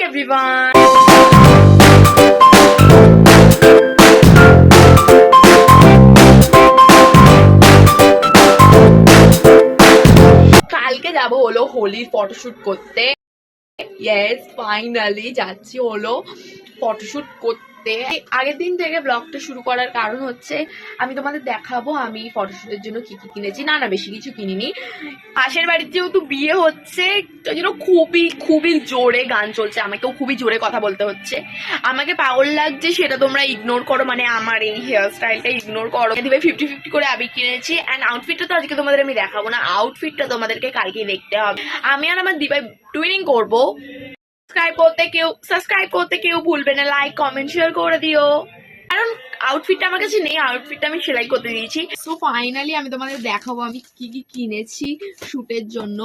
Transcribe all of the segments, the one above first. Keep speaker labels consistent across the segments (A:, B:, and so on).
A: everyone. কালকে যাব হলো হোলির ফটোশুট করতে। ইয়েস, ফাইনালি যাচ্ছি হলো ফটোশুট করতে। আগের দিন থেকে ব্লগটা শুরু করার কারণ হচ্ছে আমি তোমাদের দেখাবো আমি ফটোশুটের জন্য কি কি কিনেছি। না বেশি কিছু কিনিনি। পাশের বাড়িতে যেহেতু বিয়ে হচ্ছে ওই জন্য খুবই খুবই জোরে গান চলছে, আমাকেও খুবই জোরে কথা বলতে হচ্ছে। আমাকে পাগল লাগছে সেটা তোমরা ইগনোর করো, মানে আমার এই হেয়ার স্টাইলটা ইগনোর করো। দিবে 50-50 করে আবির কিনেছি। অ্যান্ড আউটফিটটা তো আজকে তোমাদের আমি দেখাবো না, আউটফিটটা তোমাদেরকে কালকেই দেখতে হবে। আমি আর আমার দিবাই টুইনিং করবো। সাবস্ক্রাইব করতে কেউ ভুলবে না, লাইক কমেন্ট শেয়ার করে দিও। কারণ আউটফিটটা আমার কাছে নেই, আউটফিটটা আমি সেলাই করতে দিয়েছি। সো ফাইনালি আমি তোমাদের দেখাবো আমি কি কি কিনেছি শুটের জন্য।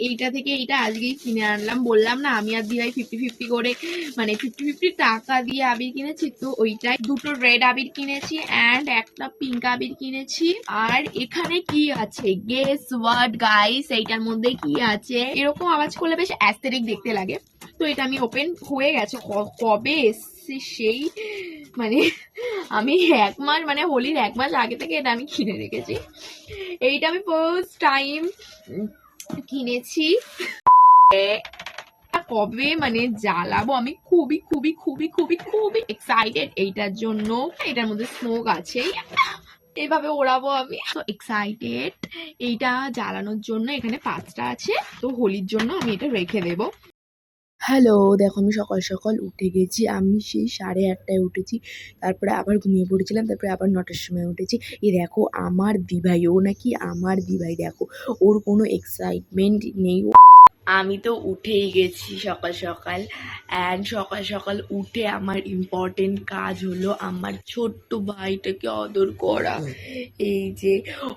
A: এইটা থেকে এইটা আজকেই কিনে আনলাম, বললাম না আমি আর দিভাই 50-50 করে, মানে 50-50 টাকা দিয়ে আবির কিনেছি। তো ওইটাই দুটো রেড আবির কিনেছি অ্যান্ড একটা পিঙ্ক আবির কিনেছি। আর এখানে কি আছে গেস হোয়াট গাইস, এইটার মধ্যে কি আছে? এরকম আওয়াজ করলে বেশ অ্যাস্থেটিক দেখতে লাগে। তো এটা আমি ওপেন হয়ে গেছে কবে এসছি সেই, মানে আমি 1 মাস, মানে হোলির 1 মাস আগে থেকে এটা আমি কিনে রেখেছি। এইটা আমি ফার্স্ট টাইম কিনেছি। কবে মানে জ্বালাবো, আমি খুবই খুবই খুবই খুবই খুবই এক্সাইটেড এইটার জন্য। এটার মধ্যে স্মোক আছে, এইভাবে ওড়াবো আমি, তো এক্সাইটেড এইটা জ্বালানোর জন্য। এখানে 5টা আছে, তো হোলির জন্য আমি এটা রেখে দেবো।
B: হ্যালো, দেখো আমি সকাল সকাল উঠে গেছি। আমি সেই 8:30টায় উঠেছি, তারপরে আবার ঘুমিয়ে পড়েছিলাম, তারপরে আবার 9টার সময় উঠেছি। এই দেখো আমার দিভাই, ও নাকি আমার দিভাই, দেখো ওর কোনো এক্সাইটমেন্ট নেই।
A: আমি তো উঠেই গেছি সকাল সকাল। অ্যান্ড সকাল সকাল উঠে আমার ইম্পর্টেন্ট কাজ হলো আমার ছোট্ট ভাইটাকে আদর করা। এই যে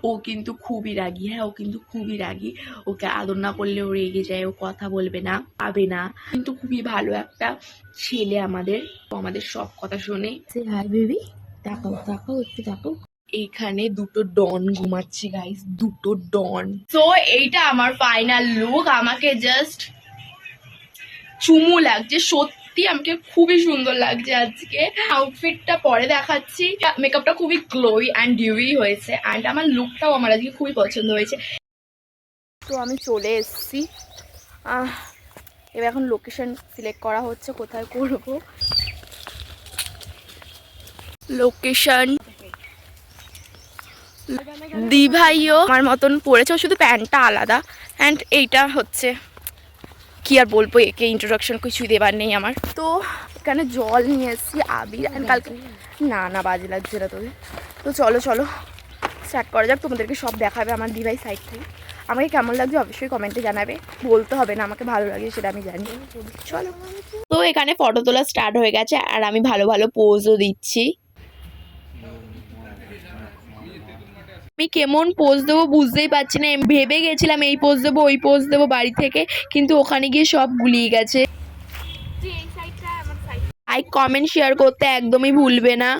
A: ও কিন্তু খুবই রাগী, হ্যাঁ ও কিন্তু খুবই রাগী। ওকে আদর না করলে ও রেগে যায়, ও কথা বলবে না, পাবে না। কিন্তু খুবই ভালো একটা ছেলে আমাদের, ও আমাদের সব কথা শোনে।
B: সে হাই বেবি, তাকাও তাকাও একটু তাকাও।
A: এইখানে দুটো ডন ঘুমাচ্ছে গাইস, দুটো ডন। তো এইটা আমার ফাইনাল লুক। আমাকে জাস্ট চুমু লাগছে, সত্যি আমাকে খুবই সুন্দর লাগছে আজকে। আউটফিটটা পরে দেখাচ্ছি। মেকআপটা খুবই গ্লোই অ্যান্ড ডিউই হয়েছে অ্যান্ড আমার লুকটাও আমার আজকে খুবই পছন্দ হয়েছে। তো আমি চলে এসেছি, এবার এখন লোকেশন সিলেক্ট করা হচ্ছে কোথায় করব। লোকেশন দিভাইও আমার মতন পরেছে, শুধু প্যান্টটা আলাদা। অ্যান্ড এইটা হচ্ছে কি আর বলবো, একে ইন্ট্রোডাকশন কিছুই দেবার নেই আমার। তো এখানে জল নিয়ে এসেছি, আবির। অ্যান্ড কালকে না বাজে লাগছে না তোদের। তো চলো স্টার্ট করা যাক, তোমাদেরকে সব দেখাবে আমার দিভাই সাইড থেকে। আমাকে কেমন লাগছে অবশ্যই কমেন্টে জানাবে, বলতে হবে না আমাকে ভালো লাগে সেটা আমি জানি। চলো। তো এখানে ফটো তোলা স্টার্ট হয়ে গেছে আর আমি ভালো ভালো পোজও দিচ্ছি। আমি কেমন পোজ দেবো বুঝতেই পারছি না, ভেবে গেছিলাম এই পোজ দেবো ওই পোজ দেবো বাড়ি থেকে, কিন্তু ওখানে গিয়ে সব গুলিয়ে গেছে। লাইক কমেন্ট শেয়ার করতে একদমই ভুলবে না।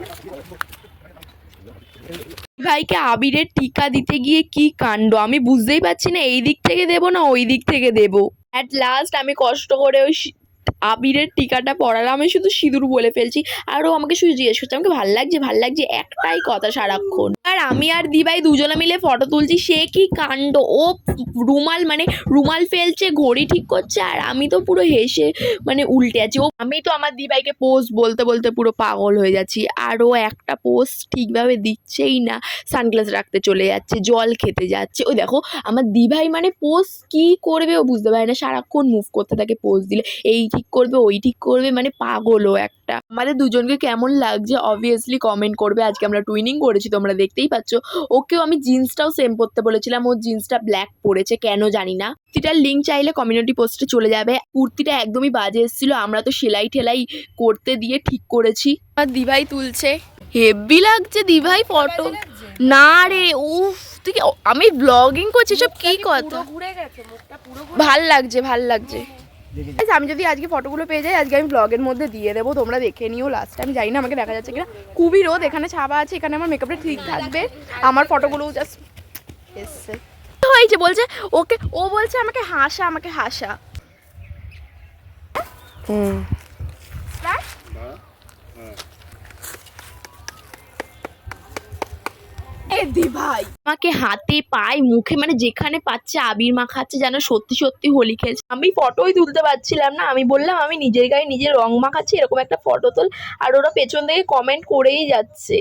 A: ভাইকে আবিরের টিকা দিতে গিয়ে কি কাণ্ড, আমি বুঝতেই পারছি না এই দিক থেকে দেবো না ওই দিক থেকে দেবো। অ্যাট লাস্ট আমি কষ্ট করে ওই আবিরের টিকাটা পড়ালাম, আমি শুধু সিঁদুর বলে ফেলছি। আর ও আমাকে শুধু জিজ্ঞেস করছে আমাকে ভাল লাগছে একটাই কথা সারাক্ষণ। আর আমি আর দিভাই দুজনে মিলে ফটো তুলছি, সে কি কাণ্ড, ও রুমাল ফেলছে, ঘড়ি ঠিক করছে, আর আমি তো পুরো হেসে মানে উল্টে আছি। আমি তো আমার দিভাইকে পোজ বলতে বলতে পুরো পাগল হয়ে যাচ্ছি, আর ও একটা পোজ ঠিকভাবে দিচ্ছেই না, সানগ্লাস রাখতে চলে যাচ্ছে, জল খেতে যাচ্ছে। ওই দেখো আমার দিভাই মানে পোজ কি করবে ও বুঝতে পারে না, সারাক্ষণ মুভ করতে থাকে পোজ দিলে, এই ঠিক করবে ওই ঠিক করবে, মানে পাগলও একটা। আমাদের দুজনকে কেমন লাগছে অবভিয়াসলি কমেন্ট করবে। আজকে আমরা টুইনিং করেছি, তোমরা দেখতেই পাচ্ছ। ওকেও আমি জিন্সটাও সেম পরতে বলেছিলাম, ও জিন্সটা ব্ল্যাক পরেছে কেন জানি না। কুর্তিটার লিঙ্ক চাইলে কমিউনিটি পোস্টে চলে যাবে। কুর্তিটা একদমই বাজে এসেছিল, আমরা তো সেলাই ঠেলাই করতে দিয়ে ঠিক করেছি। আর দিভাই তুলছে, হেভি লাগছে দিভাই ফটো। না রে উফ, তুই আমি ব্লগিং করছি সব কি কথা। ভাল লাগছে। আমি যদি আজকে ফটোগুলো পেয়ে যাই আজকে আমি ব্লগের মধ্যে দিয়ে দেবো, তোমরা দেখে নিও লাস্ট। আমি জানি না আমাকে দেখা যাচ্ছে কিনা, খুবই রোদ, এখানে ছাপা আছে, এখানে আমার মেকআপটা ঠিক থাকবে। আমার ফটোগুলো জাস্ট এসছে হয়েছে বলছে ওকে, ও বলছে আমাকে হাসা। ভাই আমাকে হাতে পায়ে মুখে মানে যেখানে পাচ্ছে আবির মাখাচ্ছে, যেন সত্যি সত্যি হোলি খেলছে। আমি ফটোই তুলতে পারছিলাম না, আমি বললাম আমি নিজের গায়ে নিজের রং মাখাচ্ছি, এরকম একটা ফটো তোল। আর ওরা পেছন থেকে কমেন্ট করেই যাচ্ছে।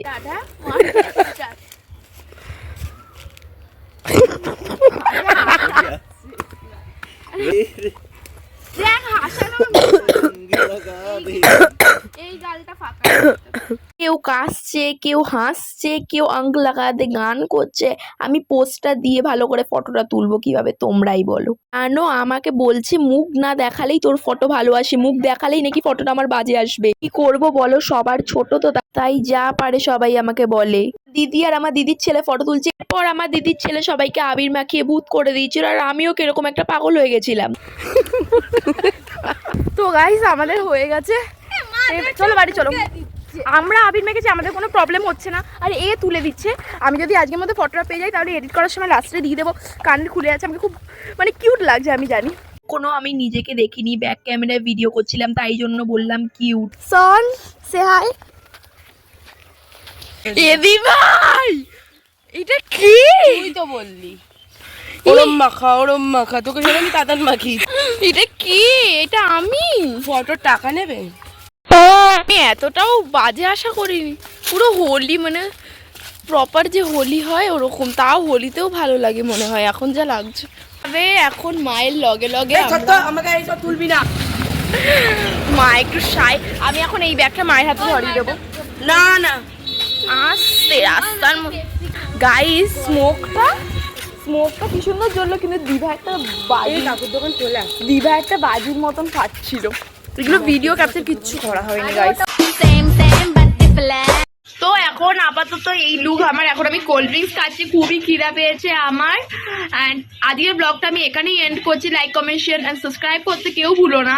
A: কেউ কাশছে, কেউ হাসছে, কেউ আঙ্ক লাগাতে গান করছে। আমি পোস্টটা দিয়ে ভালো করে ফটোটা তুলবো কিভাবে তোমরাই বলো। আনো আমাকে বলছে মুখ না দেখালেই তোর ফটো ভালো আসে, মুখ দেখালেই নাকি ফটোটা আমার বাজে আসবে। কি করব বলো, সবার ছোট তো, তাই যা পারে সবাই আমাকে বলে। দিদি আর আমার দিদির ছেলে ফটো তুলছে, এরপর আমার দিদির ছেলে সবাইকে আবির মাখিয়ে ভূত করে দিয়েছিল, আর আমিও কিরকম একটা পাগল হয়ে গেছিলাম।
B: তো গাইস আমাদের হয়ে গেছে, চলো বাড়ি চলো। আমরা আবির মেখেছি, আমাদের কোনো প্রবলেম হচ্ছে না। আর এ তুলে দিচ্ছে। আমি যদি আজকের মধ্যে ফটোটা পেয়ে যাই তাহলে এডিট করার সময় লাস্টে দিয়ে দেবো। কানের খুলে আছে, আমাকে খুব মানে কিউট লাগছে, আমি জানি।
A: কোনো আমি নিজেকে দেখিনি, ব্যাক ক্যামেরায় ভিডিও করছিলাম, তাই জন্য বললাম কিউট।
B: সন সে হাই।
A: এদি ভাই এটা কি?
C: তুই তো বললি ওরম মাখা, তোকে সেটা আমি তাতান মাখি।
A: এটা কি? এটা আমি
C: ফটোর টাকা নেবে?
A: আমি এতটাও বাজে আশা করিনি। পুরো হোলি মানে প্রপার যে হোলি হয় ওরকম, তাও হোলিতেও ভালো লাগে মনে হয় এখন যা লাগছে। তবে এখন মায়ের লগে লগে
C: আমাকে এইসব তুলবি না।
A: মা একটু সাই, আমি এখন এই ব্যাগটা মায়ের হাতে ধরিয়ে দেবো।
C: না না
A: আস্তে রাস্তার গাইস, স্মোকটা কি সুন্দর জ্বললো, কিন্তু দিভা একটা বাজি,
C: কাকুর দোকান চলে আস।
A: দিভা একটা বাজির মতন খাচ্ছিল। এগুলো ভিডিও ক্যাপচার কিচ্ছু করা হয়নি গাইস। তো এখন আপাতত এই লুক আমার। এখন আমি কোল্ড ড্রিঙ্কস খাচ্ছি, খুবই খিদা পেয়েছে আমার। অ্যান্ড আজকের ব্লগটা আমি এখানেই এন্ড করছি। Like comment share and subscribe করতে কেউ ভুলো না।